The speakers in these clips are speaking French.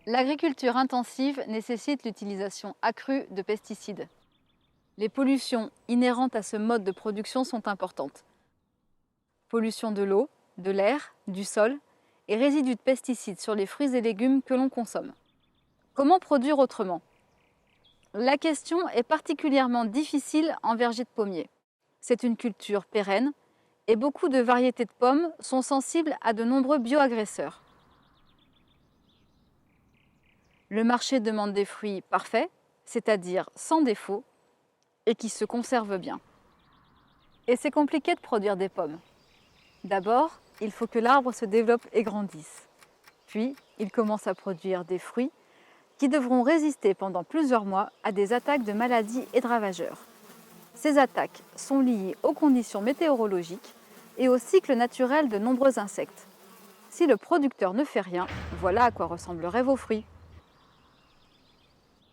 L'agriculture intensive nécessite l'utilisation accrue de pesticides. Les pollutions inhérentes à ce mode de production sont importantes. Pollution de l'eau, de l'air, du sol et résidus de pesticides sur les fruits et légumes que l'on consomme. Comment produire autrement? La question est particulièrement difficile en verger de pommier. C'est une culture pérenne et beaucoup de variétés de pommes sont sensibles à de nombreux bioagresseurs. Le marché demande des fruits parfaits, c'est-à-dire sans défaut, et qui se conservent bien. Et c'est compliqué de produire des pommes. D'abord, il faut que l'arbre se développe et grandisse. Puis, il commence à produire des fruits qui devront résister pendant plusieurs mois à des attaques de maladies et de ravageurs. Ces attaques sont liées aux conditions météorologiques et au cycle naturel de nombreux insectes. Si le producteur ne fait rien, voilà à quoi ressembleraient vos fruits.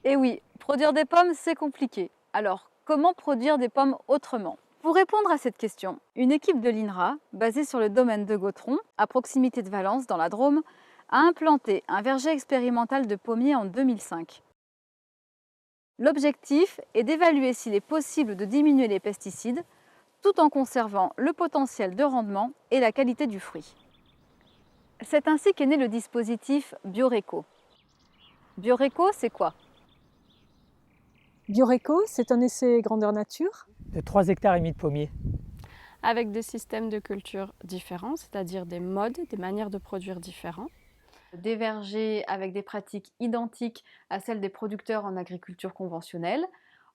Et oui, produire des pommes, c'est compliqué. Alors, comment produire des pommes autrement? Pour répondre à cette question, une équipe de l'INRA, basée sur le domaine de Gautron, à proximité de Valence, dans la Drôme, a implanté un verger expérimental de pommiers en 2005. L'objectif est d'évaluer s'il est possible de diminuer les pesticides tout en conservant le potentiel de rendement et la qualité du fruit. C'est ainsi qu'est né le dispositif Bioréco. Bioréco, c'est quoi? Bioréco, c'est un essai grandeur nature de 3,5 hectares de pommiers. Avec des systèmes de culture différents, c'est-à-dire des modes, des manières de produire différents. Des vergers avec des pratiques identiques à celles des producteurs en agriculture conventionnelle.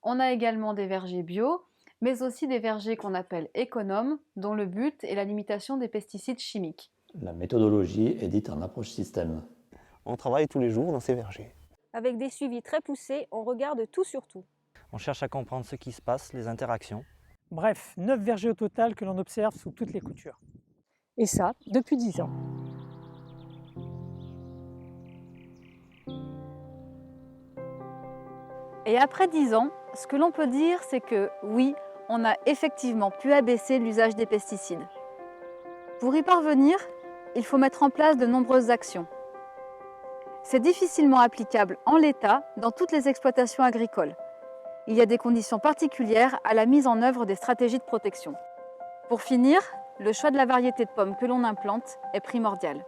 On a également des vergers bio, mais aussi des vergers qu'on appelle économes, dont le but est la limitation des pesticides chimiques. La méthodologie est dite en approche système. On travaille tous les jours dans ces vergers. Avec des suivis très poussés, on regarde tout sur tout. On cherche à comprendre ce qui se passe, les interactions. Bref, 9 vergers au total que l'on observe sous toutes les coutures. Et ça, depuis 10 ans. Et après 10 ans, ce que l'on peut dire, c'est que oui, on a effectivement pu abaisser l'usage des pesticides. Pour y parvenir, il faut mettre en place de nombreuses actions. C'est difficilement applicable en l'état dans toutes les exploitations agricoles. Il y a des conditions particulières à la mise en œuvre des stratégies de protection. Pour finir, le choix de la variété de pommes que l'on implante est primordial.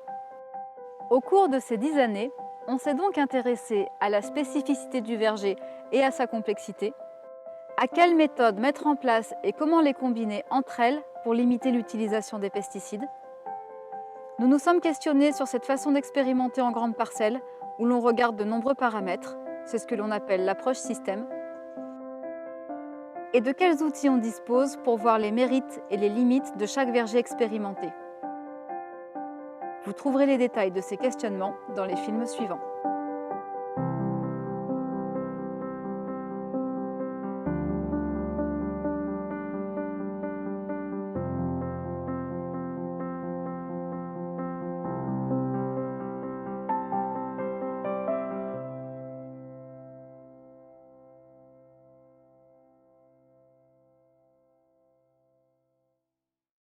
Au cours de ces 10 années, on s'est donc intéressé à la spécificité du verger et à sa complexité, à quelles méthodes mettre en place et comment les combiner entre elles pour limiter l'utilisation des pesticides. Nous nous sommes questionnés sur cette façon d'expérimenter en grande parcelle où l'on regarde de nombreux paramètres, c'est ce que l'on appelle l'approche système, et de quels outils on dispose pour voir les mérites et les limites de chaque verger expérimenté. Vous trouverez les détails de ces questionnements dans les films suivants.